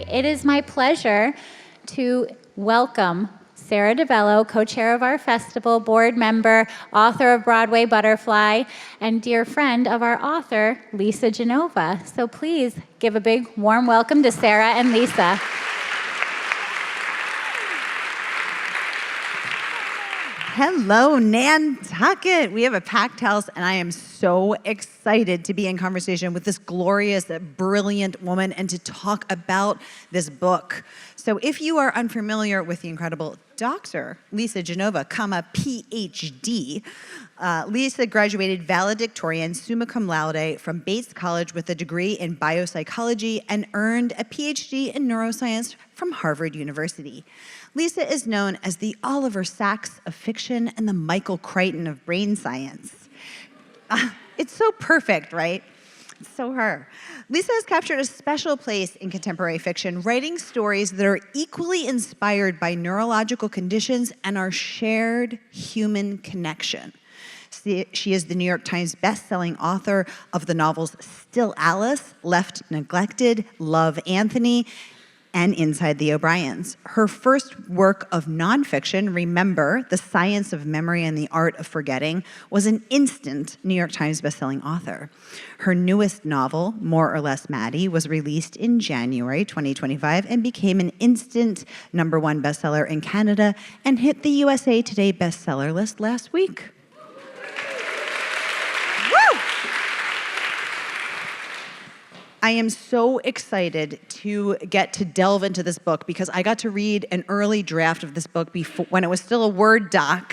tonight. It is my pleasure to welcome Sara DiVello, co-chair of our festival, board member, author of Broadway Butterfly, and dear friend of our author, Lisa Genova. So please give a big warm welcome to Sara and Lisa. Hello, Nantucket. We have a packed house, and I am so excited to be in conversation with this glorious, brilliant woman and to talk about this book. So if you are unfamiliar with the incredible Dr. Lisa Genova, PhD, Lisa graduated valedictorian summa cum laude from Bates College with a degree in biopsychology and earned a PhD in neuroscience from Harvard University. Lisa is known as the Oliver Sacks of fiction and the Michael Crichton of brain science. It's so perfect, right? It's so her. Lisa has captured a special place in contemporary fiction, writing stories that are equally inspired by neurological conditions and our shared human connection. She is the New York Times bestselling author of the novels Still Alice, Left Neglected, Love Anthony, and Inside the O'Briens. Her first work of nonfiction, Remember, The Science of Memory and the Art of Forgetting, was an instant New York Times bestselling author. Her newest novel, More or Less Maddie, was released in January 2025 and became an instant #1 bestseller in Canada and hit the USA Today bestseller list last week. I am so excited to get to delve into this book because I got to read an early draft of this book when it was still a Word doc,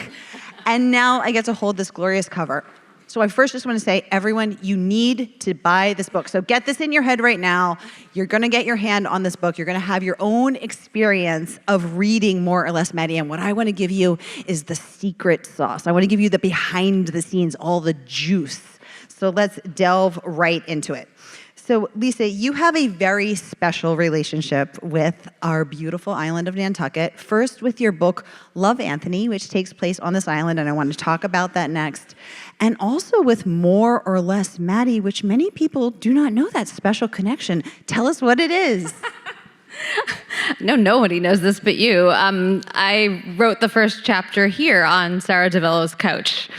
and now I get to hold this glorious cover. So I first just want to say, everyone, you need to buy this book. So get this in your head right now. You're going to get your hand on this book. You're going to have your own experience of reading More or Less Maddie, and what I want to give you is the secret sauce. I want to give you the behind the scenes, all the juice. So let's delve right into it. So, Lisa, you have a very special relationship with our beautiful island of Nantucket. First, with your book, Love Anthony, which takes place on this island, and I want to talk about that next. And also with More or Less Maddie, which many people do not know that special connection. Tell us what it is. No, nobody knows this but you. I wrote the first chapter here on Sara DiVello's couch.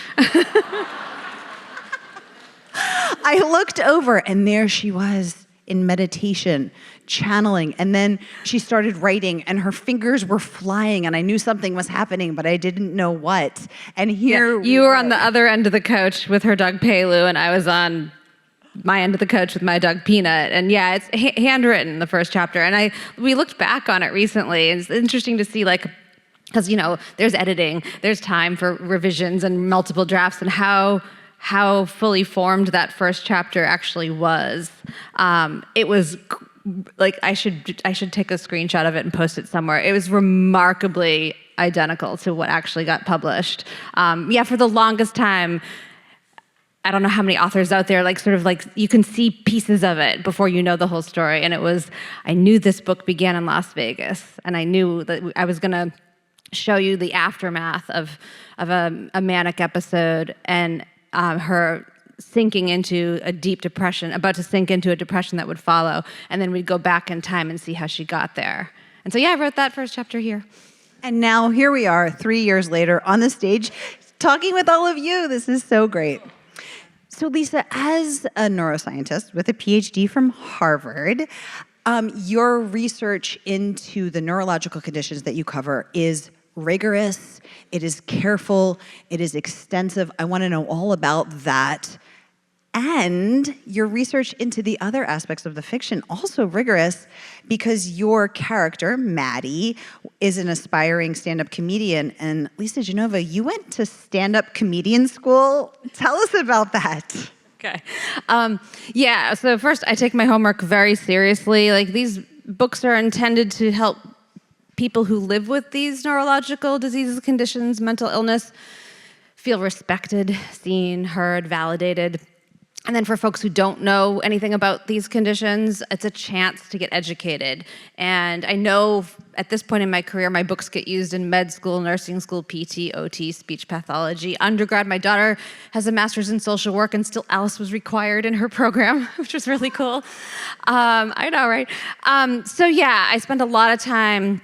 I looked over, and there she was in meditation, channeling, and then she started writing, and her fingers were flying, and I knew something was happening, but I didn't know what. And here you were on the other end of the couch with her dog Pelu, and I was on my end of the couch with my dog Peanut. And yeah, it's handwritten, the first chapter. And we looked back on it recently, and it's interesting to see, like, because, you know, there's editing, there's time for revisions and multiple drafts, and how fully formed that first chapter actually was. It was like, I should take a screenshot of it and post it somewhere. It was remarkably identical to what actually got published. For the longest time, I don't know how many authors out there, like, sort of like, you can see pieces of it before you know the whole story. And I knew this book began in Las Vegas, and I knew that I was gonna show you the aftermath of a manic episode, and her sinking into a deep depression, about to sink into a depression that would follow. And then we'd go back in time and see how she got there. And so, yeah, I wrote that first chapter here. And now here we are 3 years later on the stage talking with all of you. This is so great. So Lisa, as a neuroscientist with a PhD from Harvard, your research into the neurological conditions that you cover is rigorous, it is careful, it is extensive. I want to know all about that. And your research into the other aspects of the fiction, also rigorous, because your character, Maddie, is an aspiring stand-up comedian. And Lisa Genova, you went to stand-up comedian school. Tell us about that. Okay. So first, I take my homework very seriously. Like, these books are intended to help people who live with these neurological diseases, conditions, mental illness, feel respected, seen, heard, validated. And then for folks who don't know anything about these conditions, it's a chance to get educated. And I know at this point in my career, my books get used in med school, nursing school, PT, OT, speech pathology. Undergrad, my daughter has a master's in social work, and still Alice was required in her program, which was really cool. I know, right? So yeah, I spent a lot of time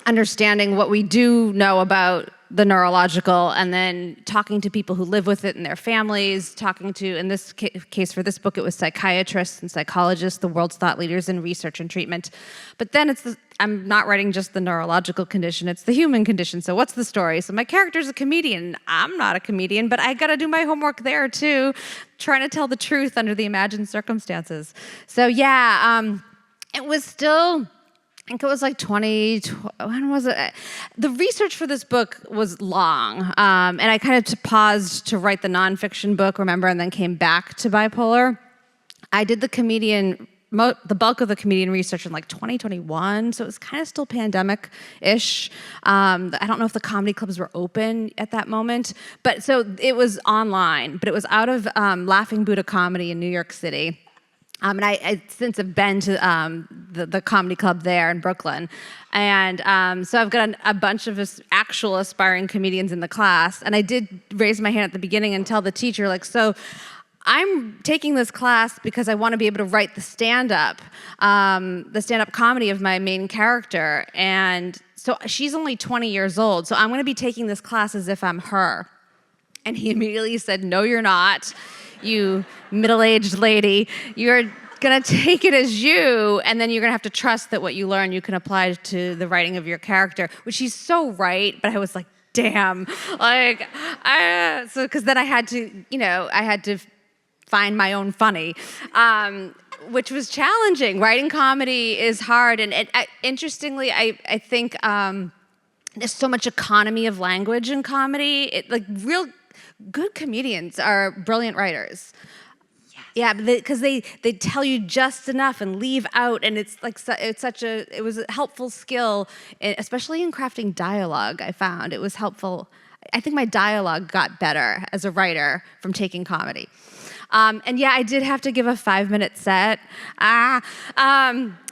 understanding what we do know about the neurological, and then talking to people who live with it and their families, talking to, in this case for this book, it was psychiatrists and psychologists, the world's thought leaders in research and treatment. But then I'm not writing just the neurological condition, it's the human condition. So what's the story? So my character's a comedian. I'm not a comedian, but I gotta do my homework there too, trying to tell the truth under the imagined circumstances. So yeah, it was still, I think it was like when was it? The research for this book was long, and I kind of paused to write the nonfiction book, remember, and then came back to bipolar. I did the bulk of the comedian research in like 2021, so it was kind of still pandemic-ish. I don't know if the comedy clubs were open at that moment, but so it was online, but it was out of Laughing Buddha Comedy in New York City. And I since have been to the comedy club there in Brooklyn. And so I've got a bunch of actual aspiring comedians in the class. And I did raise my hand at the beginning and tell the teacher, like, so I'm taking this class because I want to be able to write the stand-up comedy of my main character. And so she's only 20 years old. So I'm going to be taking this class as if I'm her. And he immediately said, no, you're not. You middle-aged lady, you're gonna take it as you, and then you're gonna have to trust that what you learn you can apply to the writing of your character, which he's so right, but I was like, damn, like, because then I had to find my own funny, which was challenging. Writing comedy is hard, and interestingly, I think there's so much economy of language in comedy. Real good comedians are brilliant writers. Yes. Yeah, because they tell you just enough and leave out, and it was a helpful skill, especially in crafting dialogue. I found it was helpful. I think my dialogue got better as a writer from taking comedy. And yeah, I did have to give a 5-minute set.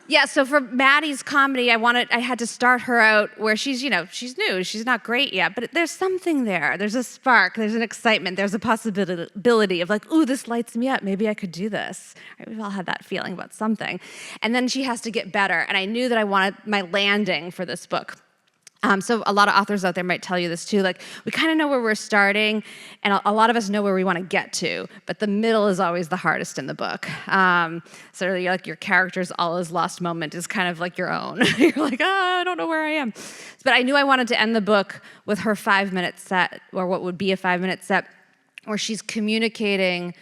Yeah, so for Maddie's comedy, I had to start her out where she's new, she's not great yet, but there's something there. There's a spark, there's an excitement, there's a possibility of like, ooh, this lights me up, maybe I could do this. Right, we've all had that feeling about something. And then she has to get better, and I knew that I wanted my landing for this book. So a lot of authors out there might tell you this too, like we kind of know where we're starting, and a lot of us know where we want to get to, but the middle is always the hardest in the book. So like your character's all his lost moment is kind of like your own. You're like, I don't know where I am. But I knew I wanted to end the book with her 5-minute set, or what would be a 5-minute set, where she's communicating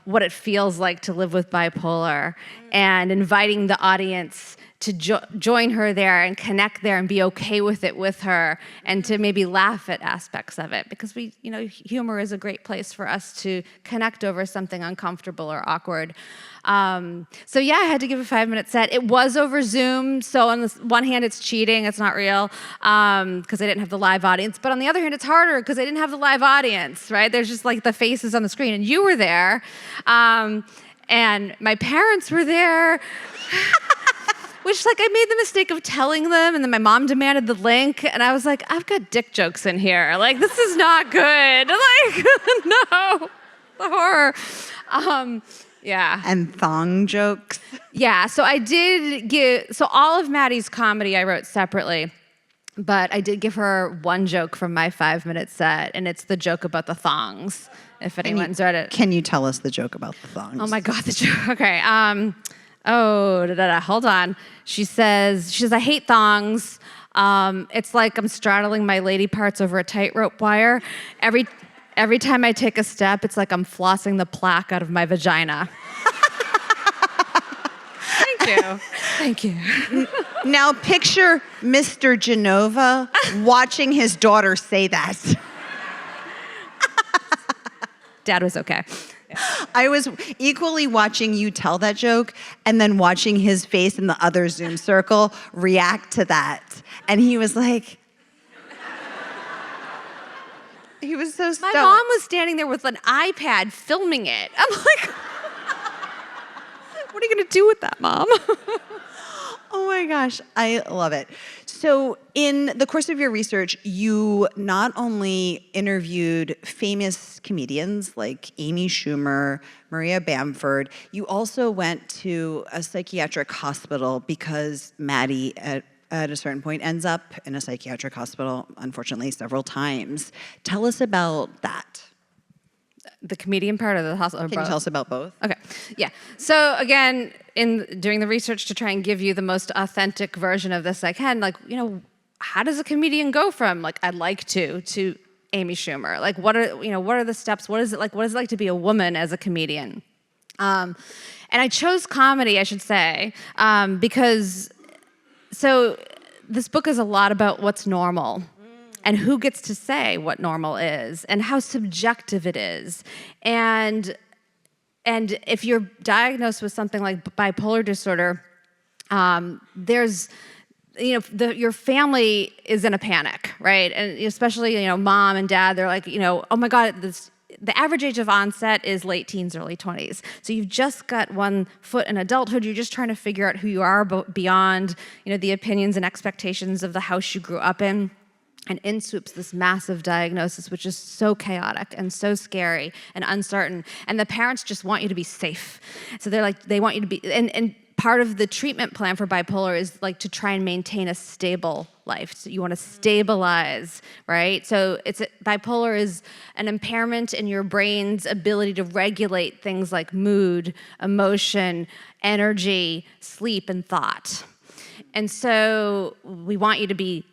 what it feels like to live with bipolar, and inviting the audience to join her there and connect there and be okay with it with her, and to maybe laugh at aspects of it, because humor is a great place for us to connect over something uncomfortable or awkward. So yeah, I had to give a 5-minute set. It was over Zoom, so on the one hand it's cheating, it's not real, because I didn't have the live audience, but on the other hand it's harder because I didn't have the live audience, right? There's just like the faces on the screen, and you were there, and my parents were there. Which, I made the mistake of telling them, and then my mom demanded the link, and I was like, I've got dick jokes in here. Like, this is not good. Like, no, the horror. Yeah. And thong jokes. Yeah, so I did so all of Maddie's comedy I wrote separately, but I did give her one joke from my 5-minute set, and it's the joke about the thongs, if anyone's read it. Can you tell us the joke about the thongs? Oh my God, the joke, okay. Hold on. She says, I hate thongs. It's like I'm straddling my lady parts over a tightrope wire. Every time I take a step, it's like I'm flossing the plaque out of my vagina. Thank you. Now picture Mr. Genova watching his daughter say that. Dad was okay. I was equally watching you tell that joke and then watching his face in the other Zoom circle react to that. And he was like, he was so stoked. My mom was standing there with an iPad filming it. I'm like, what are you going to do with that, Mom? Oh my gosh, I love it. So in the course of your research, you not only interviewed famous comedians like Amy Schumer, Maria Bamford, you also went to a psychiatric hospital because Maddie at a certain point ends up in a psychiatric hospital, unfortunately, several times. Tell us about that. The comedian part of the hospital? Can you tell us about both? Okay, yeah. So again, in doing the research to try and give you the most authentic version of this I can, like, how does a comedian go from like I'd like to Amy Schumer? Like, what are the steps? What is it like? What is it like to be a woman as a comedian? And I chose comedy, I should say, because so this book is a lot about what's normal. And who gets to say what normal is and how subjective it is. And if you're diagnosed with something like bipolar disorder, there's, your family is in a panic, right? And especially, mom and dad, they're like, oh my God, the average age of onset is late teens, early 20s. So you've just got one foot in adulthood. You're just trying to figure out who you are beyond, the opinions and expectations of the house you grew up in. And in swoops this massive diagnosis, which is so chaotic and so scary and uncertain. And the parents just want you to be safe. So they want you to be, and part of the treatment plan for bipolar is like to try and maintain a stable life. So you want to stabilize, right? So bipolar is an impairment in your brain's ability to regulate things like mood, emotion, energy, sleep, and thought. And so we want you to be,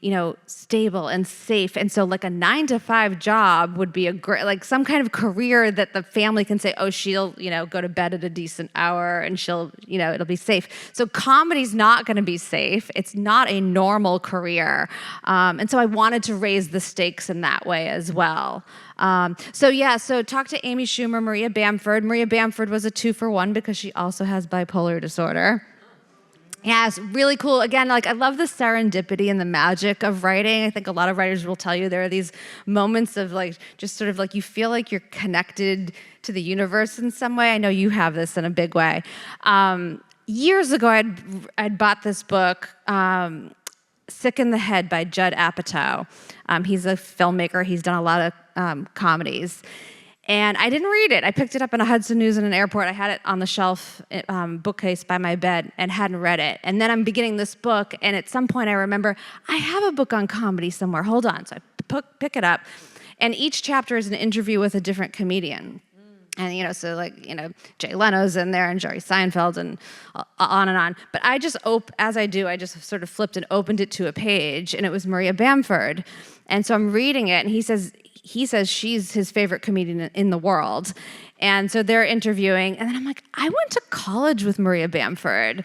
stable and safe. And so like a 9-to-5 job would be a great, like some kind of career that the family can say, oh, she'll, go to bed at a decent hour and she'll, it'll be safe. So comedy's not going to be safe. It's not a normal career. And so I wanted to raise the stakes in that way as well. So talk to Amy Schumer, Maria Bamford. Maria Bamford was a 2-for-1 because she also has bipolar disorder. Yeah, it's really cool. Again, like I love the serendipity and the magic of writing. I think a lot of writers will tell you there are these moments of like, just sort of like you feel like you're connected to the universe in some way. I know you have this in a big way. Years ago, I'd bought this book, Sick in the Head by Judd Apatow. He's a filmmaker. He's done a lot of comedies. And I didn't read it. I picked it up in a Hudson News in an airport. I had it on the shelf, bookcase by my bed, and hadn't read it. And then I'm beginning this book, and at some point I remember, I have a book on comedy somewhere. Hold on. So I pick it up, and each chapter is an interview with a different comedian. And, so like, Jay Leno's in there and Jerry Seinfeld and on and on. But I just, as I do, I just sort of flipped and opened it to a page, and it was Maria Bamford. And so I'm reading it, and he says she's his favorite comedian in the world. And so they're interviewing, and then I'm like, I went to college with Maria Bamford.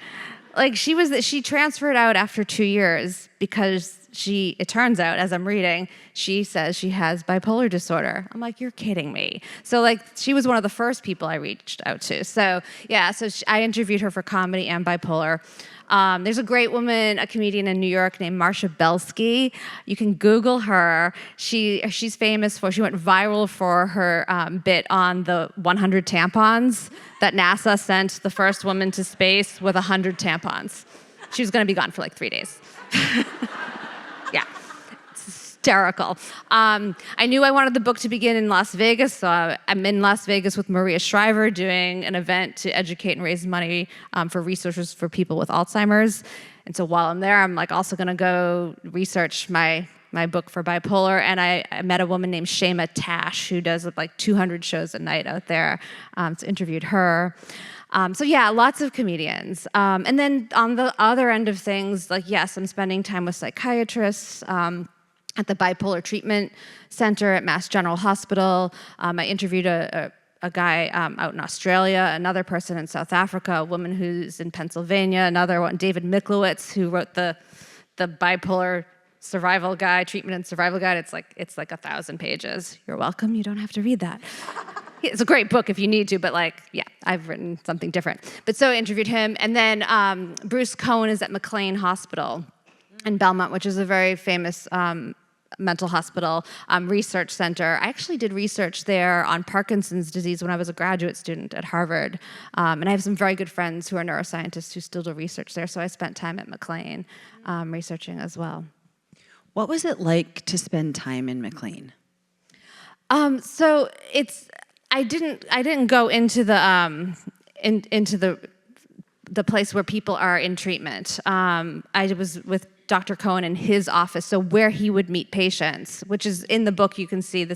Like she transferred out after 2 years because it turns out, as I'm reading, she says she has bipolar disorder. I'm like, you're kidding me. So like, she was one of the first people I reached out to. So yeah, I interviewed her for comedy and bipolar. There's a great woman, a comedian in New York named Marsha Belsky. You can Google her. She's famous she went viral for her bit on the 100 tampons that NASA sent the first woman to space with 100 tampons. She was going to be gone for like 3 days. Yeah. Hysterical. I knew I wanted the book to begin in Las Vegas, so I'm in Las Vegas with Maria Shriver doing an event to educate and raise money for resources for people with Alzheimer's. And so while I'm there, I'm like also going to go research my book for bipolar. And I met a woman named Shema Tash who does like 200 shows a night out there. So interviewed her. So yeah, lots of comedians. And then on the other end of things, like yes, I'm spending time with psychiatrists. At the Bipolar Treatment Center at Mass General Hospital. I interviewed a guy out in Australia, another person in South Africa, a woman who's in Pennsylvania, another one, David Miklowitz, who wrote the Bipolar Survival Guide, Treatment and Survival Guide. It's like 1,000 pages. You're welcome. You don't have to read that. It's a great book if you need to, but I've written something different. But so I interviewed him. And then Bruce Cohen is at McLean Hospital in Belmont, which is a very famous mental hospital research center. I actually did research there on Parkinson's disease when I was a graduate student at Harvard. And I have some very good friends who are neuroscientists who still do research there, so I spent time at McLean researching as well. What was it like to spend time in McLean? So I didn't go into the place where people are in treatment. I was with Dr. Cohen in his office, so where he would meet patients, which is in the book. You can see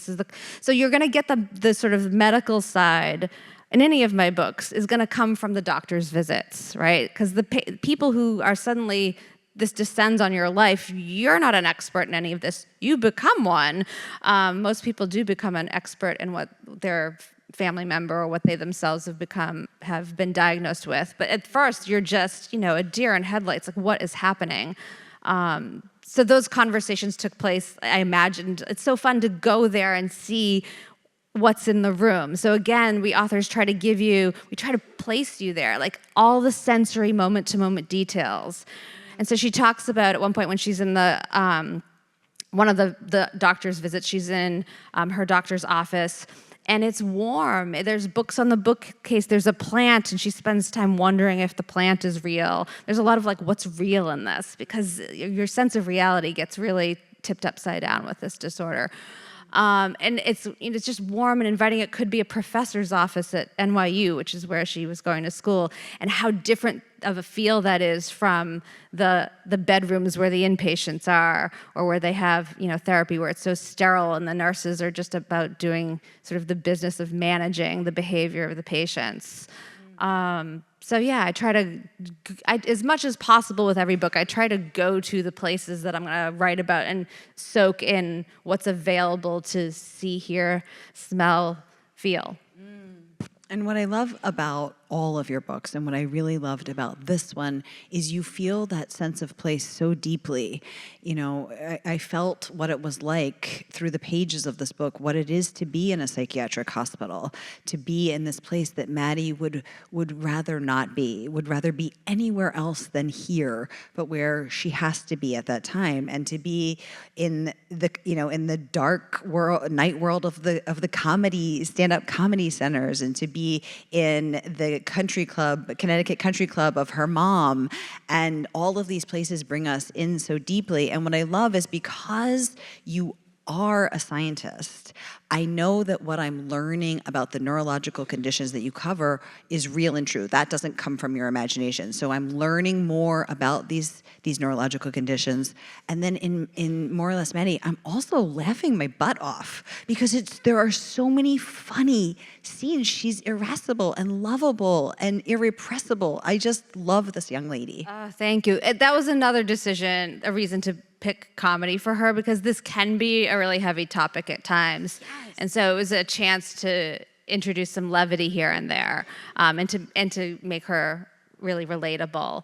so you're going to get the sort of medical side in any of my books is going to come from the doctor's visits, right? Because the people who are suddenly this descends on your life, you're not an expert in any of this. You become one. Most people do become an expert in what their family member or what they themselves have been diagnosed with. But at first, you're just, a deer in headlights, like what is happening? So those conversations took place, I imagined. It's so fun to go there and see what's in the room. So again, we authors try to place you there, like all the sensory moment-to-moment details. And so she talks about at one point when she's in one of the doctor's visits, she's in her doctor's office, and it's warm. There's books on the bookcase. There's a plant, and she spends time wondering if the plant is real. There's a lot of what's real in this? Because your sense of reality gets really tipped upside down with this disorder. And it's just warm and inviting. It could be a professor's office at NYU, which is where she was going to school, and how different of a feel that is from the bedrooms where the inpatients are, or where they have therapy, where it's so sterile and the nurses are just about doing sort of the business of managing the behavior of the patients. So yeah, I try to, as much as possible with every book, I try to go to the places that I'm going to write about and soak in what's available to see, hear, smell, feel. And what I love about all of your books, and what I really loved about this one, is you feel that sense of place so deeply. I felt what it was like through the pages of this book, what it is to be in a psychiatric hospital, to be in this place that Maddie would rather not be, would rather be anywhere else than here, but where she has to be at that time, and to be in the dark night world of the comedy, stand-up comedy centers, and to be in the Connecticut Country Club of her mom. And all of these places bring us in so deeply. And what I love is because you are a scientist, I know that what I'm learning about the neurological conditions that you cover is real and true. That doesn't come from your imagination. So I'm learning more about these neurological conditions. And then in More or Less Maddie, I'm also laughing my butt off because there are so many funny scenes. She's irascible and lovable and irrepressible. I just love this young lady. Thank you. That was another decision, a reason to pick comedy for her, because this can be a really heavy topic at times. Yes. And so it was a chance to introduce some levity here and there, and to make her really relatable.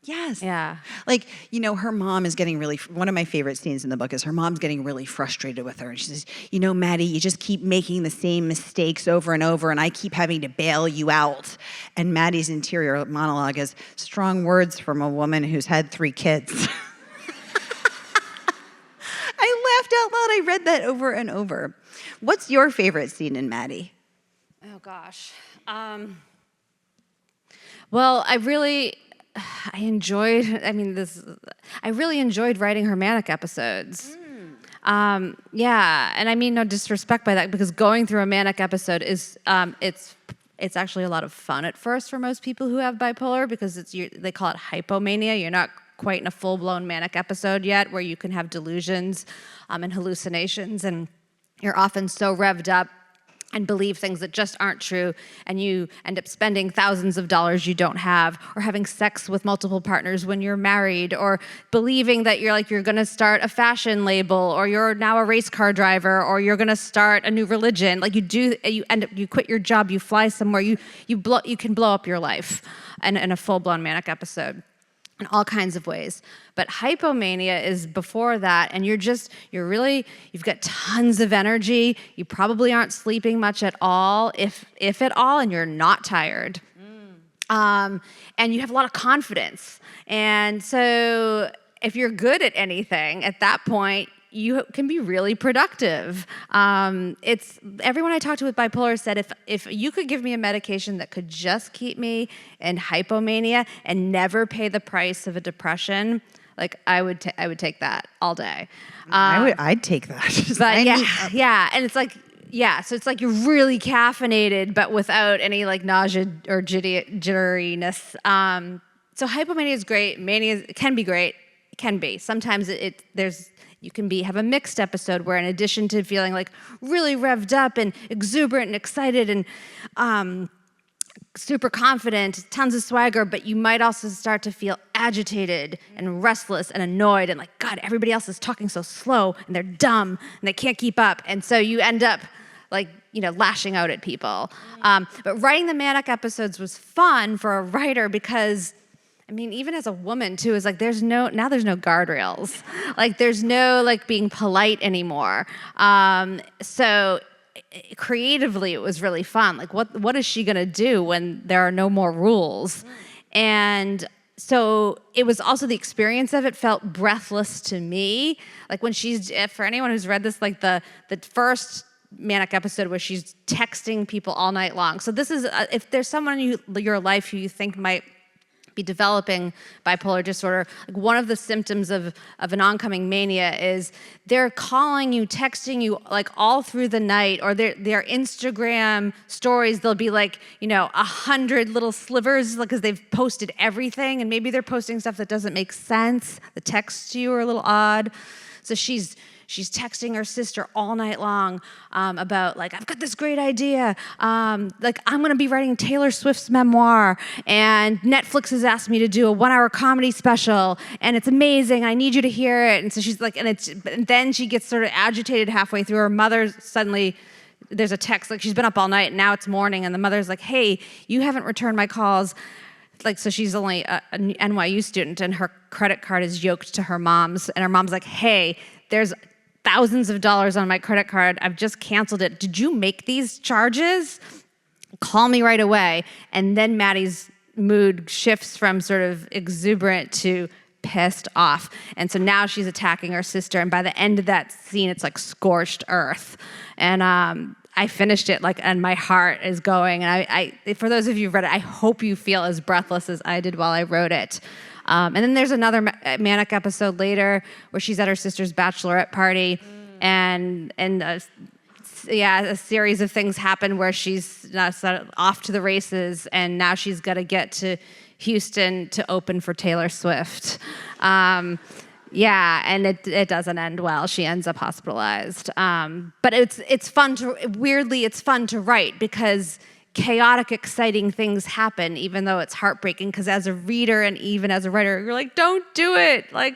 Yes. Yeah. Her mom is getting one of my favorite scenes in the book is her mom's getting really frustrated with her. And she says, Maddie, you just keep making the same mistakes over and over, and I keep having to bail you out. And Maddie's interior monologue is strong words from a woman who's had 3 kids. I laughed out loud. I read that over and over. What's your favorite scene in Maddie? Oh, gosh. Well, I really enjoyed writing her manic episodes. Yeah, and I mean no disrespect by that, because going through a manic episode is, it's actually a lot of fun at first for most people who have bipolar, because they call it hypomania. You're not quite in a full-blown manic episode yet, where you can have delusions and hallucinations, and you're often so revved up and believe things that just aren't true, and you end up spending thousands of dollars you don't have, or having sex with multiple partners when you're married, or believing that you're going to start a fashion label, or you're now a race car driver, or you're going to start a new religion. You quit your job, you fly somewhere, you can blow up your life in a full-blown manic episode in all kinds of ways. But hypomania is before that, and you've got tons of energy. You probably aren't sleeping much at all, if at all, and you're not tired. And you have a lot of confidence. And so if you're good at anything, at that point, you can be really productive. It's everyone I talked to with bipolar said if you could give me a medication that could just keep me in hypomania and never pay the price of a depression, like I would take that all day. I'd take that. But yeah, and it's like so it's like you're really caffeinated, but without any like nausea or jitteriness. So hypomania is great. Mania can be great. It can be. Sometimes you can have a mixed episode where in addition to feeling like really revved up and exuberant and excited and super confident, tons of swagger, but you might also start to feel agitated and restless and annoyed and like, God, everybody else is talking so slow and they're dumb and they can't keep up. And so you end up like, lashing out at people. But writing the manic episodes was fun for a writer because even as a woman too, is like there's no guardrails. Like there's no like being polite anymore. So creatively it was really fun. Like what is she gonna do when there are no more rules? And so it was also the experience of it felt breathless to me. Like when for anyone who's read this, like the first manic episode where she's texting people all night long. So this is if there's someone in your life who you think might be developing bipolar disorder, like one of the symptoms of an oncoming mania is they're calling you, texting you like all through the night, or their Instagram stories, they'll be like, 100 little slivers because they've posted everything, and maybe they're posting stuff that doesn't make sense. The texts to you are a little odd. So she's texting her sister all night long about like, I've got this great idea. Like I'm gonna be writing Taylor Swift's memoir and Netflix has asked me to do a 1-hour comedy special and it's amazing. I need you to hear it. And so she's like, and then she gets sort of agitated halfway through. Her mother suddenly, there's a text, like she's been up all night and now it's morning and the mother's like, hey, you haven't returned my calls. Like, so she's only an NYU student and her credit card is yoked to her mom's and her mom's like, hey, there's thousands of dollars on my credit card. I've just canceled it. Did you make these charges? Call me right away. And then Maddie's mood shifts from sort of exuberant to pissed off. And so now she's attacking her sister. And by the end of that scene, it's like scorched earth. And I finished it and my heart is going. And I for those of you who've read it, I hope you feel as breathless as I did while I wrote it. And then there's another manic episode later where she's at her sister's bachelorette party, and a series of things happen where she's off to the races, and now she's got to get to Houston to open for Taylor Swift. And it doesn't end well. She ends up hospitalized. But it's fun to write because chaotic, exciting things happen, even though it's heartbreaking, because as a reader and even as a writer, you're like, don't do it. Like,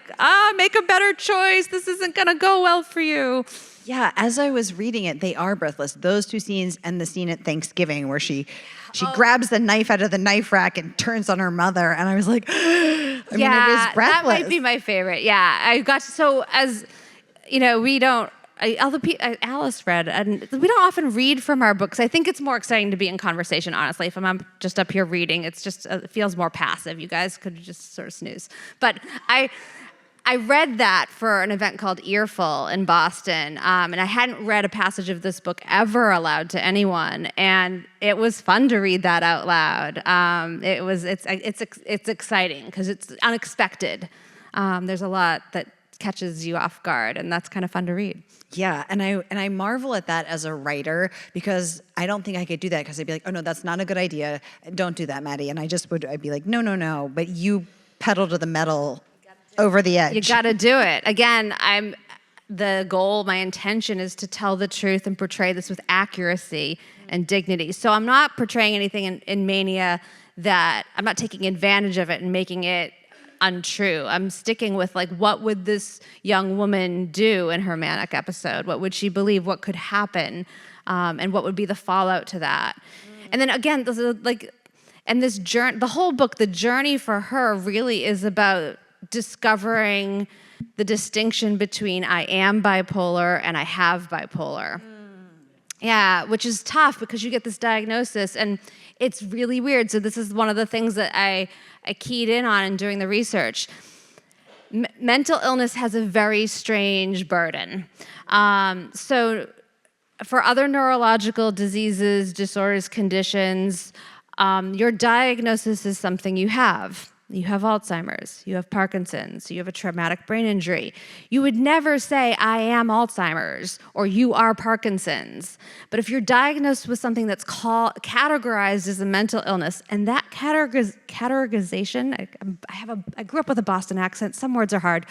make a better choice. This isn't going to go well for you. Yeah, as I was reading it, they are breathless. Those two scenes and the scene at Thanksgiving where she grabs the knife out of the knife rack and turns on her mother. And I was like, it is breathless. That might be my favorite. Yeah, Alice read, and we don't often read from our books. I think it's more exciting to be in conversation, honestly. If I'm just up here reading, it's just it feels more passive. You guys could just sort of snooze. But I read that for an event called Earful in Boston, and I hadn't read a passage of this book ever aloud to anyone, and it was fun to read that out loud. It's exciting because it's unexpected. There's a lot that catches you off guard, and that's kind of fun to read. Yeah, and I marvel at that as a writer because I don't think I could do that because I'd be like, oh no, that's not a good idea. Don't do that, Maddie. And I'd be like, no. But you pedal to the metal over the edge. You got to do it. Again, my intention is to tell the truth and portray this with accuracy and dignity. So I'm not portraying anything in Mania that I'm not taking advantage of it and making it untrue. I'm sticking with what would this young woman do in her manic episode? What would she believe? What could happen? And what would be the fallout to that? And then again, this journey, the whole book, the journey for her really is about discovering the distinction between I am bipolar and I have bipolar. Yeah, which is tough because you get this diagnosis and it's really weird. So this is one of the things that I keyed in on doing the research. mental illness has a very strange burden. So for other neurological diseases, disorders, conditions, your diagnosis is something you have. You have Alzheimer's, you have Parkinson's, you have a traumatic brain injury. You would never say, I am Alzheimer's, or you are Parkinson's. But if you're diagnosed with something that's categorized as a mental illness, and that categorization, I grew up with a Boston accent, some words are hard.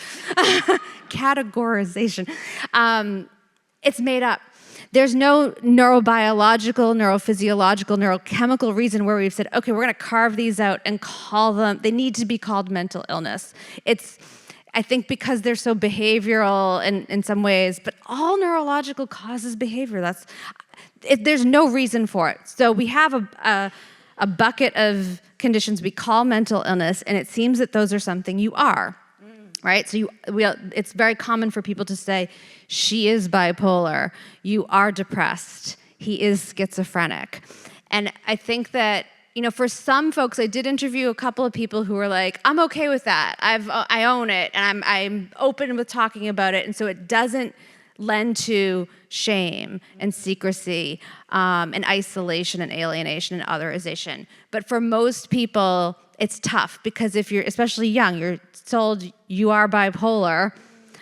Categorization, it's made up. There's no neurobiological, neurophysiological, neurochemical reason where we've said, okay, we're going to carve these out and call them, they need to be called mental illness. It's, I think because they're so behavioral in some ways, but all neurological causes behavior. There's no reason for it. So we have a bucket of conditions we call mental illness, and it seems that those are something you are. Right? So it's very common for people to say, she is bipolar, you are depressed, he is schizophrenic. And I think that, for some folks, I did interview a couple of people who were like, I'm okay with that. I own it, and I'm open with talking about it. And so it doesn't lend to shame and secrecy and isolation and alienation and otherization. But for most people, it's tough because if you're, especially young, you're told you are bipolar,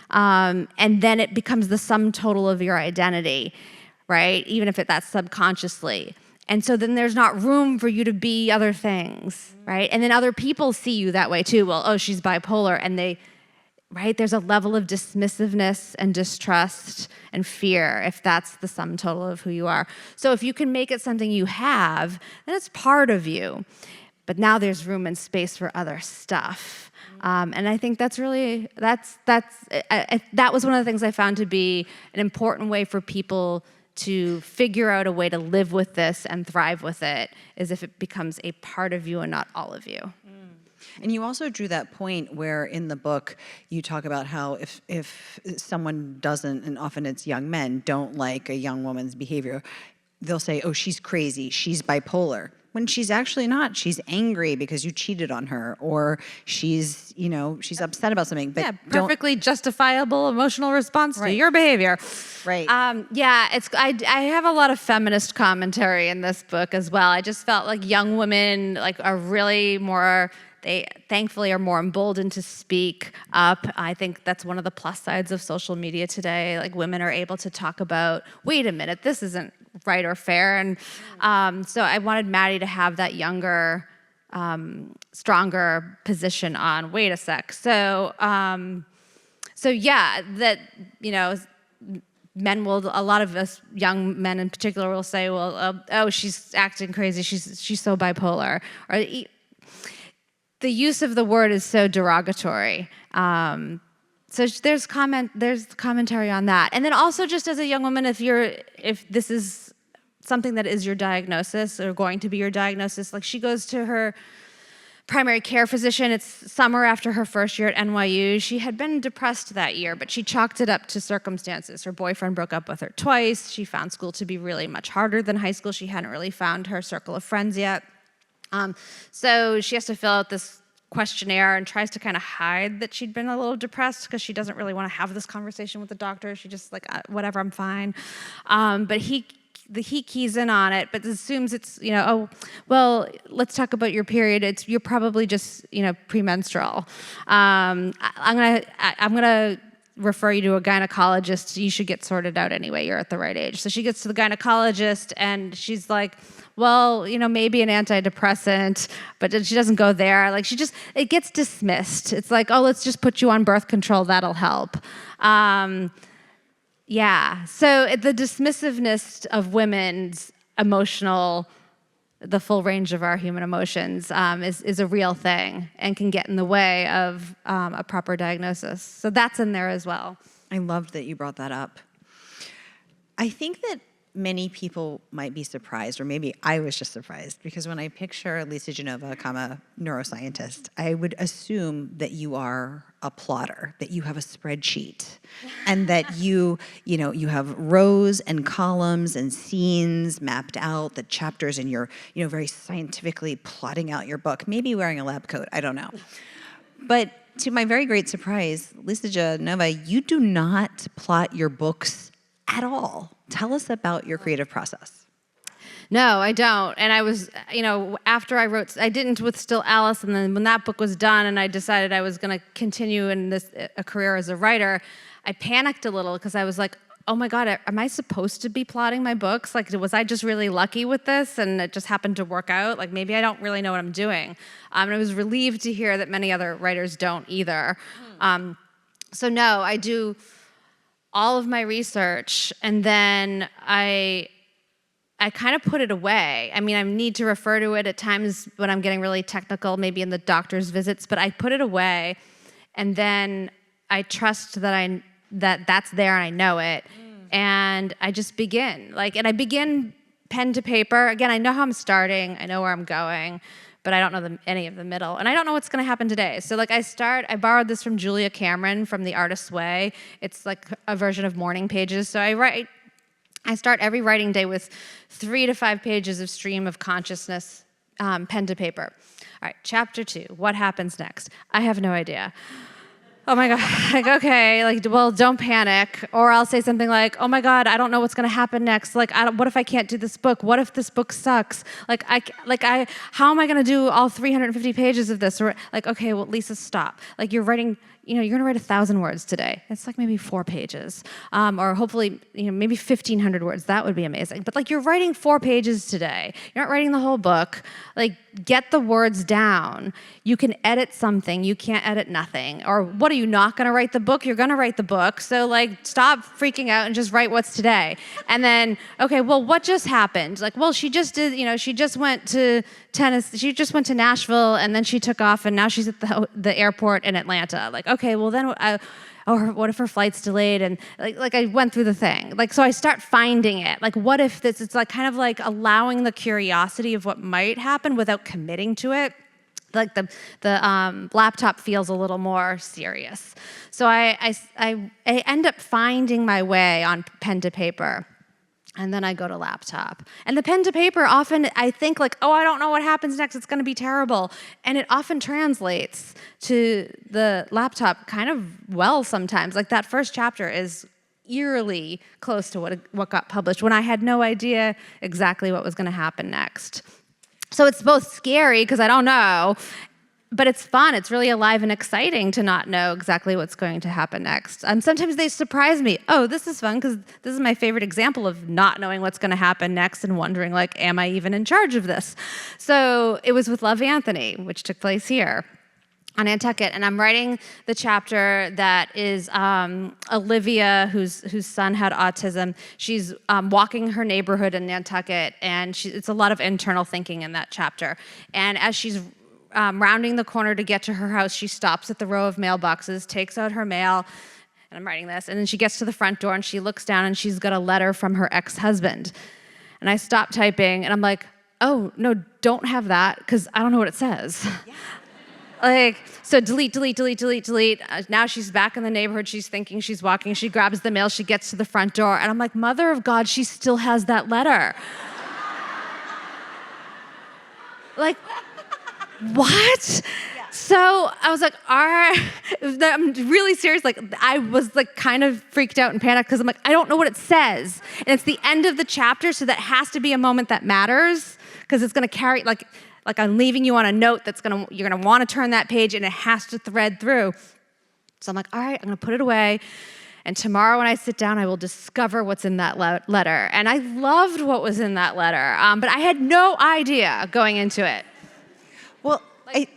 and then it becomes the sum total of your identity, right? Even if that's subconsciously. And so then there's not room for you to be other things, right? And then other people see you that way too. Well, oh, she's bipolar, and there's a level of dismissiveness and distrust and fear if that's the sum total of who you are. So if you can make it something you have, then it's part of you. But now there's room and space for other stuff. And I think that was one of the things I found to be an important way for people to figure out a way to live with this and thrive with it, is if it becomes a part of you and not all of you. And you also drew that point where in the book you talk about how if someone doesn't, and often it's young men, don't like a young woman's behavior, they'll say, oh, she's crazy, she's bipolar. When she's actually not. She's angry because you cheated on her, or she's upset about something. But perfectly justifiable emotional response to your behavior. Right. I have a lot of feminist commentary in this book as well. I just felt like young women are really more. They thankfully are more emboldened to speak up. I think that's one of the plus sides of social media today. Like, women are able to talk about, wait a minute, this isn't right or fair. And so I wanted Maddie to have that younger, stronger position on, wait a sec. So men will, a lot of us young men in particular will say, well, oh, she's acting crazy. She's so bipolar. Or the use of the word is so derogatory. So there's commentary on that. And then also, just as a young woman, if this is something that is your diagnosis or going to be your diagnosis, like, she goes to her primary care physician. It's summer after her first year at NYU. She had been depressed that year, but she chalked it up to circumstances. Her boyfriend broke up with her twice. She found school to be really much harder than high school. She hadn't really found her circle of friends yet. So she has to fill out this questionnaire and tries to kind of hide that she'd been a little depressed because she doesn't really want to have this conversation with the doctor. She just whatever, I'm fine. But he keys in on it, but assumes it's, oh, well, let's talk about your period. You're probably just, premenstrual. I'm gonna refer you to a gynecologist. You should get sorted out anyway. You're at the right age. So she gets to the gynecologist, and she's like, well, maybe an antidepressant, but she doesn't go there. Like, it gets dismissed. It's like, oh, let's just put you on birth control. That'll help. So the dismissiveness of women's the full range of our human emotions is a real thing and can get in the way of a proper diagnosis. So that's in there as well. I loved that you brought that up. I think that many people might be surprised, or maybe I was just surprised, because when I picture Lisa Genova, neuroscientist, I would assume that you are a plotter, that you have a spreadsheet, and that you have rows and columns and scenes mapped out, the chapters, and you're very scientifically plotting out your book, maybe wearing a lab coat, I don't know. But to my very great surprise, Lisa Genova, you do not plot your books at all. Tell us about your creative process. No, I don't. And I was, after I didn't with Still Alice, and then when that book was done and I decided I was going to continue in a career as a writer, I panicked a little because I was like, oh my God, am I supposed to be plotting my books? Like, was I just really lucky with this and it just happened to work out? Like, maybe I don't really know what I'm doing. And I was relieved to hear that many other writers don't either. So no, I do all of my research, and then I kind of put it away. I mean, I need to refer to it at times when I'm getting really technical, maybe in the doctor's visits, but I put it away, and then I trust that that's there and I know it, and I just begin. And I begin pen to paper. Again, I know how I'm starting, I know where I'm going, but I don't know any of the middle, and I don't know what's going to happen today. So I borrowed this from Julia Cameron from The Artist's Way. It's like a version of morning pages. So I start every writing day with 3 to 5 pages of stream of consciousness, pen to paper. All right, chapter 2, what happens next? I have no idea. Oh my God, okay, well, don't panic. Or I'll say something like, oh my God, I don't know what's gonna happen next. What if I can't do this book? What if this book sucks? How am I gonna do all 350 pages of this? Or okay, well, Lisa, stop. You're writing, you're gonna write 1,000 words today. It's maybe 4 pages. Or hopefully, maybe 1,500 words. That would be amazing. But you're writing 4 pages today. You're not writing the whole book. Get the words down. You can edit something. You can't edit nothing. Or what are you not gonna write the book? You're gonna write the book. So stop freaking out and just write what's today. And then, okay, well, what just happened? Well, she just did, she just went to tennis. She just went to Nashville and then she took off and now she's at the airport in Atlanta. Okay, well then, or what if her flight's delayed? And I went through the thing. So I start finding it. What if this? It's allowing the curiosity of what might happen without committing to it. The laptop feels a little more serious. So I end up finding my way on pen to paper. And then I go to laptop. And the pen to paper, often I think oh, I don't know what happens next. It's going to be terrible. And it often translates to the laptop kind of well sometimes. That first chapter is eerily close to what got published when I had no idea exactly what was going to happen next. So it's both scary because I don't know, but it's fun. It's really alive and exciting to not know exactly what's going to happen next. And sometimes they surprise me. Oh, this is fun because this is my favorite example of not knowing what's going to happen next and wondering, am I even in charge of this? So it was with Love Anthony, which took place here on Nantucket, and I'm writing the chapter that is Olivia, whose son had autism. She's walking her neighborhood in Nantucket, and it's a lot of internal thinking in that chapter. And as she's rounding the corner to get to her house, she stops at the row of mailboxes, takes out her mail, and I'm writing this, and then she gets to the front door and she looks down and she's got a letter from her ex-husband. And I stop typing and I'm like, oh, no, don't have that because I don't know what it says. Yeah. So delete. Now she's back in the neighborhood. She's thinking, she's walking, she grabs the mail, she gets to the front door, and I'm like, Mother of God, she still has that letter. What? Yeah. So I was like, all right. I'm really serious. I was kind of freaked out and panicked because I'm I don't know what it says. And it's the end of the chapter, so that has to be a moment that matters because it's going to carry, I'm leaving you on a note you're going to want to turn that page and it has to thread through. So I'm like, all right, I'm going to put it away. And tomorrow when I sit down, I will discover what's in that letter. And I loved what was in that letter, but I had no idea going into it. Well,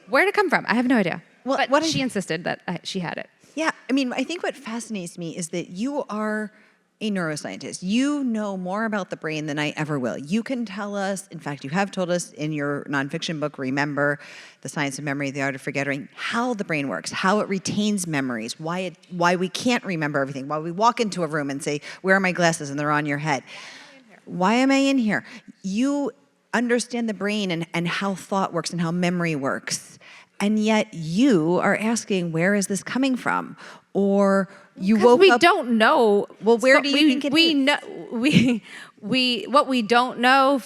where did it come from? I have no idea. Well, but she insisted that she had it. Yeah, I think what fascinates me is that you are a neuroscientist. You know more about the brain than I ever will. You can tell us, in fact, you have told us in your nonfiction book, Remember, The Science of Memory, The Art of Forgetting, how the brain works, how it retains memories, why we can't remember everything, why we walk into a room and say, where are my glasses? And they're on your head. Why am I in here? You understand the brain and how thought works and how memory works. And yet you are asking, where is this coming from? Or you woke up... we don't know. Well, where do you think it is? What we don't know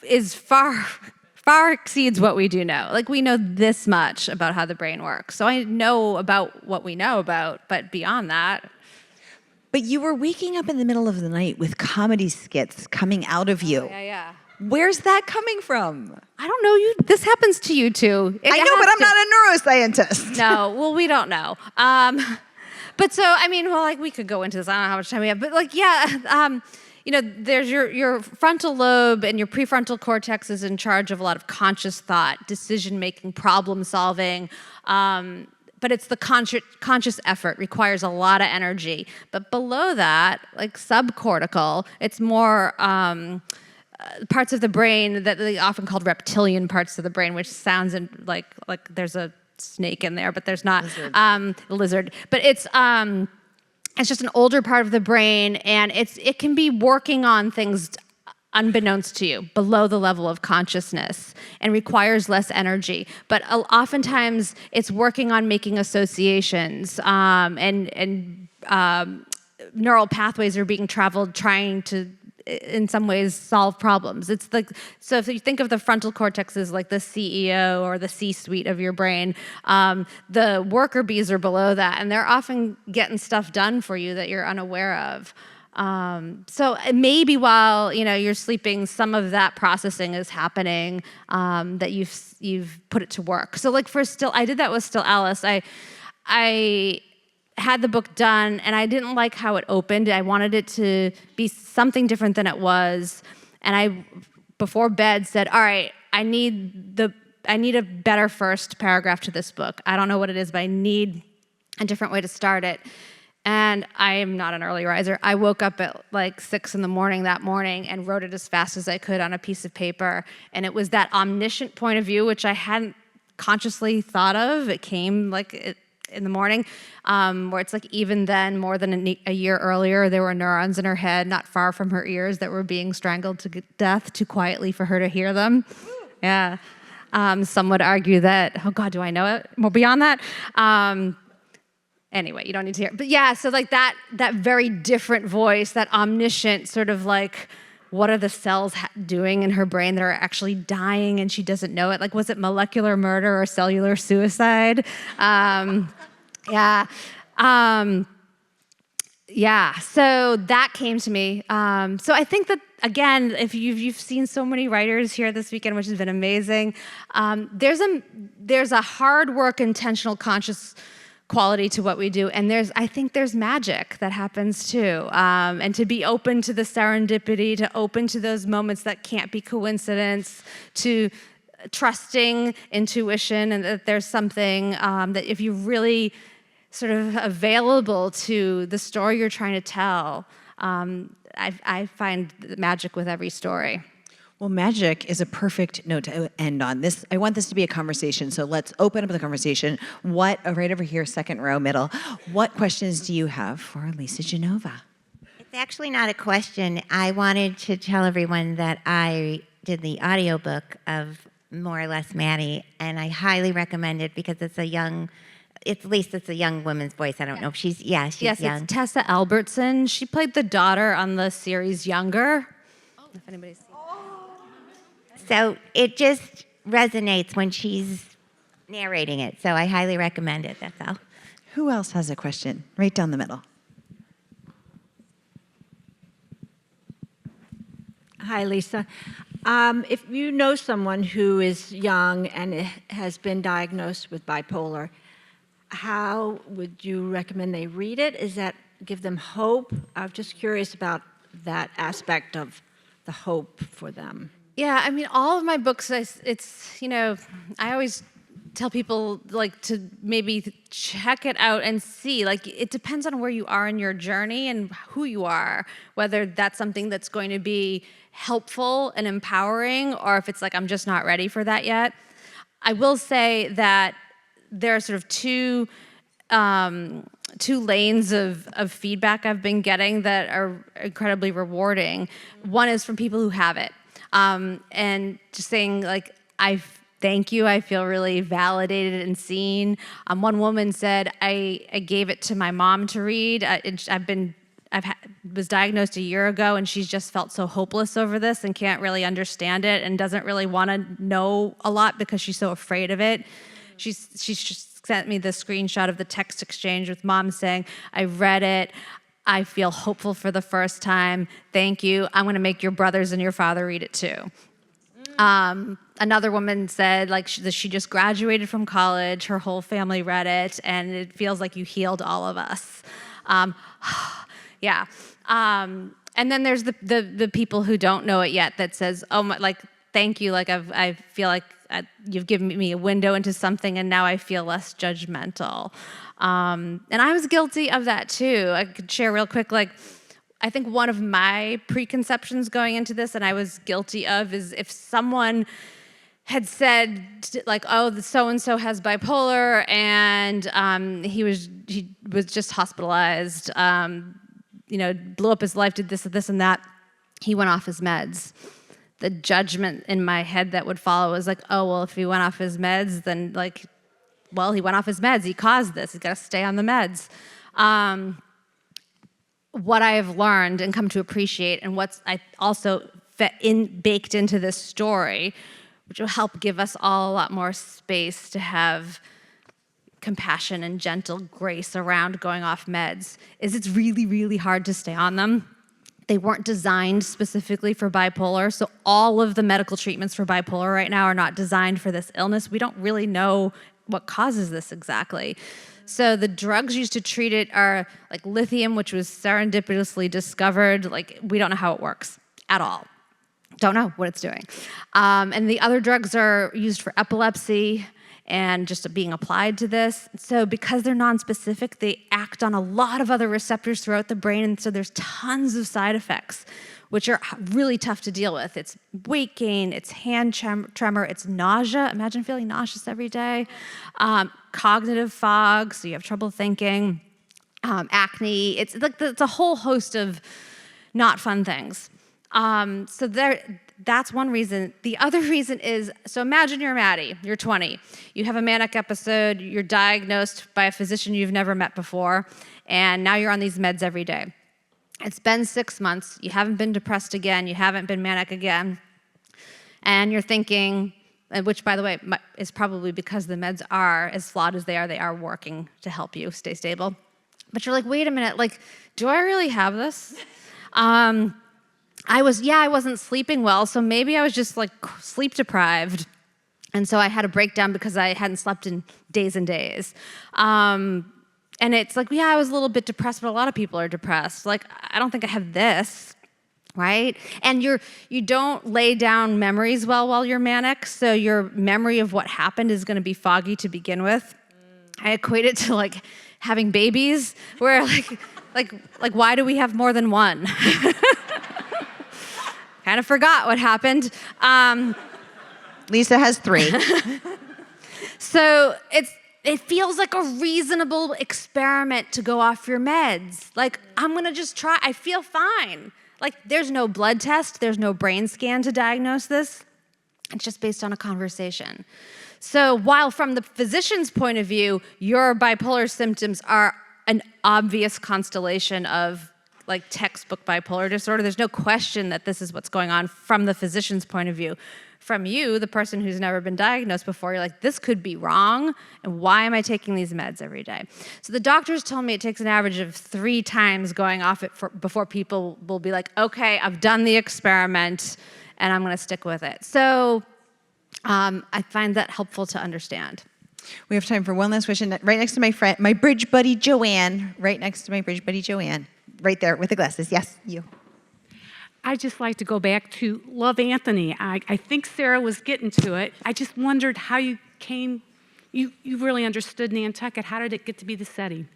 is far far exceeds what we do know. Like, we know this much about how the brain works. So I know about what we know about, but beyond that. But you were waking up in the middle of the night with comedy skits coming out of you. Yeah. Where's that coming from? I don't know. This happens to you too. I know, but I'm not a neuroscientist. No, well, we don't know. But so, I mean, well, like, we could go into this. I don't know how much time we have, but like, yeah, there's your frontal lobe, and your prefrontal cortex is in charge of a lot of conscious thought, decision-making, problem-solving. But it's the conscious effort, requires a lot of energy. But below that, like subcortical, it's more parts of the brain that they often called reptilian parts of the brain, which sounds like there's a snake in there, but there's not. Lizard. But it's just an older part of the brain, and it can be working on things unbeknownst to you, below the level of consciousness, and requires less energy. But oftentimes, it's working on making associations, and neural pathways are being traveled trying to, in some ways, solve problems. It's like, so if you think of the frontal cortex as like the CEO or the C-suite of your brain, the worker bees are below that, and they're often getting stuff done for you that you're unaware of. So maybe while you're sleeping, some of that processing is happening, that you've put it to work. So like I did that with Still Alice. I had the book done, and I didn't like how it opened. I wanted it to be something different than it was. And I, before bed, said, all right, I need a better first paragraph to this book. I don't know what it is, but I need a different way to start it. And I am not an early riser. I woke up at like 6 a.m. that morning and wrote it as fast as I could on a piece of paper. And it was that omniscient point of view, which I hadn't consciously thought of. It came in the morning, where it's like, even then, more than a year earlier, there were neurons in her head not far from her ears that were being strangled to death too quietly for her to hear them. Yeah. Some would argue that, oh God, do I know it? Well, beyond that, anyway, you don't need to hear it. But yeah, so like that very different voice, that omniscient sort of like, what are the cells doing in her brain that are actually dying and she doesn't know it? Like, was it molecular murder or cellular suicide? Yeah. So that came to me. So I think that, again, if you've seen so many writers here this weekend, which has been amazing, there's a hard work, intentional, conscious quality to what we do, and I think there's magic that happens too, and to be open to the serendipity, to open to those moments that can't be coincidence, to trusting intuition, and that there's something that if you really sort of available to the story you're trying to tell, I find magic with every story. Well, magic is a perfect note to end on. I want this to be a conversation, so let's open up the conversation. Right over here, second row, middle. What questions do you have for Lisa Genova? It's actually not a question. I wanted to tell everyone that I did the audiobook of More or Less Maddie, and I highly recommend it because it's a young woman's voice. I don't know if she's young. Yes, it's Tessa Albertson. She played the daughter on the series Younger. If anybody's seen it. So it just resonates when she's narrating it. So I highly recommend it, that's all. Who else has a question? Right down the middle. Hi, Lisa. If you know someone who is young and has been diagnosed with bipolar, how would you recommend they read it? Does that give them hope? I'm just curious about that aspect of the hope for them. Yeah, I mean, all of my books, I always tell people like to maybe check it out and see. Like, it depends on where you are in your journey and who you are, whether that's something that's going to be helpful and empowering, or if it's like, I'm just not ready for that yet. I will say that there are sort of two lanes of feedback I've been getting that are incredibly rewarding. One is from people who have it. And just saying, like, I thank you. I feel really validated and seen. One woman said, I gave it to my mom to read. I've been was diagnosed a year ago, and she's just felt so hopeless over this and can't really understand it and doesn't really want to know a lot because she's so afraid of it. She's just sent me the screenshot of the text exchange with mom saying, I read it. I feel hopeful for the first time. Thank you. I'm going to make your brothers and your father read it too. Another woman said like she just graduated from college. Her whole family read it, and it feels like you healed all of us. Yeah. And then there's the people who don't know it yet that says, oh my, like, thank you. Like I feel like you've given me a window into something, and now I feel less judgmental. And I was guilty of that too. I could share real quick, like, I think one of my preconceptions going into this, and I was guilty of, is if someone had said like, oh, the so-and-so has bipolar, and he was just hospitalized, blew up his life, did this and that, he went off his meds. The judgment in my head that would follow was like, oh, well, if he went off his meds, then like, well, he went off his meds. He caused this. He's got to stay on the meds. What I have learned and come to appreciate, and what's I also baked into this story, which will help give us all a lot more space to have compassion and gentle grace around going off meds, is it's really, really hard to stay on them. They weren't designed specifically for bipolar, so all of the medical treatments for bipolar right now are not designed for this illness. We don't really know what causes this exactly. So the drugs used to treat it are like lithium, which was serendipitously discovered. Like, we don't know how it works at all. Don't know what it's doing. And the other drugs are used for epilepsy and just being applied to this. So because they're nonspecific, they act on a lot of other receptors throughout the brain, and so there's tons of side effects, which are really tough to deal with. It's weight gain, it's hand tremor, it's nausea. Imagine feeling nauseous every day. Cognitive fog, so you have trouble thinking. Acne, it's a whole host of not fun things. That's one reason. The other reason is, so imagine you're Maddie, you're 20. You have a manic episode, you're diagnosed by a physician you've never met before, and now you're on these meds every day. It's been 6 months, you haven't been depressed again, you haven't been manic again, and you're thinking, which by the way, is probably because the meds are, as flawed as they are working to help you stay stable. But you're like, wait a minute, like, do I really have this? I wasn't sleeping well, so maybe I was just like sleep deprived. And so I had a breakdown because I hadn't slept in days and days. And it's like, I was a little bit depressed, but a lot of people are depressed. Like, I don't think I have this, right? And you don't lay down memories well while you're manic, so your memory of what happened is gonna be foggy to begin with. I equate it to like having babies, where like why do we have more than one? Kind of forgot what happened. Lisa has 3. So it feels like a reasonable experiment to go off your meds. Like, I'm gonna just try, I feel fine. Like, there's no blood test, there's no brain scan to diagnose this. It's just based on a conversation. So while from the physician's point of view, your bipolar symptoms are an obvious constellation of like textbook bipolar disorder, there's no question that this is what's going on from the physician's point of view. From you, the person who's never been diagnosed before, you're like, this could be wrong, and why am I taking these meds every day? So the doctors told me it takes an average of 3 times going off it before people will be like, okay, I've done the experiment, and I'm gonna stick with it. So I find that helpful to understand. We have time for one last question. Right next to my friend, my bridge buddy, Joanne. Right next to my bridge buddy, Joanne. Right there with the glasses. Yes, you. I'd just like to go back to Love Anthony. I think Sara was getting to it. I just wondered how you really understood Nantucket. How did it get to be the setting?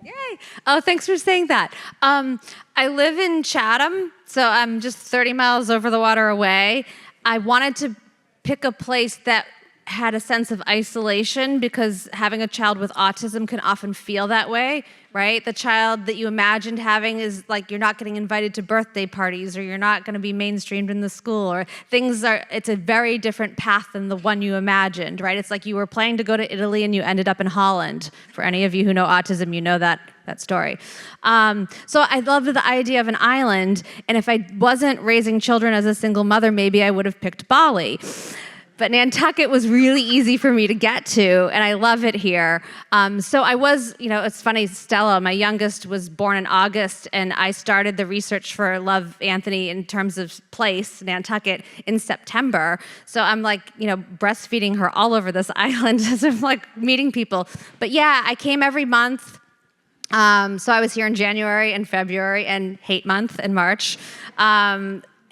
Yay. Oh, thanks for saying that. I live in Chatham, so I'm just 30 miles over the water away. I wanted to pick a place that had a sense of isolation because having a child with autism can often feel that way, right? The child that you imagined having is like you're not getting invited to birthday parties, or you're not going to be mainstreamed in the school, or it's a very different path than the one you imagined, right? It's like you were planning to go to Italy and you ended up in Holland. For any of you who know autism, you know that story. So I loved the idea of an island, and if I wasn't raising children as a single mother, maybe I would have picked Bali. But Nantucket was really easy for me to get to, and I love it here. So I was, it's funny, Stella, my youngest, was born in August, and I started the research for Love Anthony in terms of place, Nantucket, in September. So I'm like, breastfeeding her all over this island as I'm like meeting people. But yeah, I came every month. So I was here in January and February and hate month in March.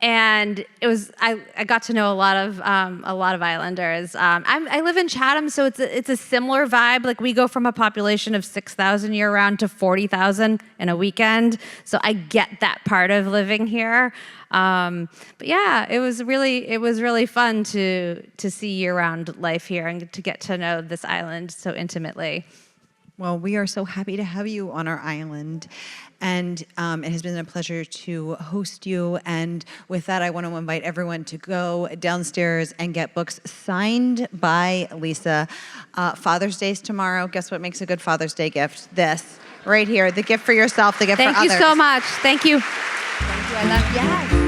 And it was I got to know a lot of islanders. I live in Chatham, so it's a similar vibe. Like we go from a population of 6,000 year round to 40,000 in a weekend. So I get that part of living here. But yeah, it was really fun to see year round life here and to get to know this island so intimately. Well, we are so happy to have you on our island. And it has been a pleasure to host you. And with that, I want to invite everyone to go downstairs and get books signed by Lisa. Father's Day's tomorrow. Guess what makes a good Father's Day gift? This, right here. The gift for yourself, the gift for others. Thank you so much. Thank you. Thank you. I love you. Yes.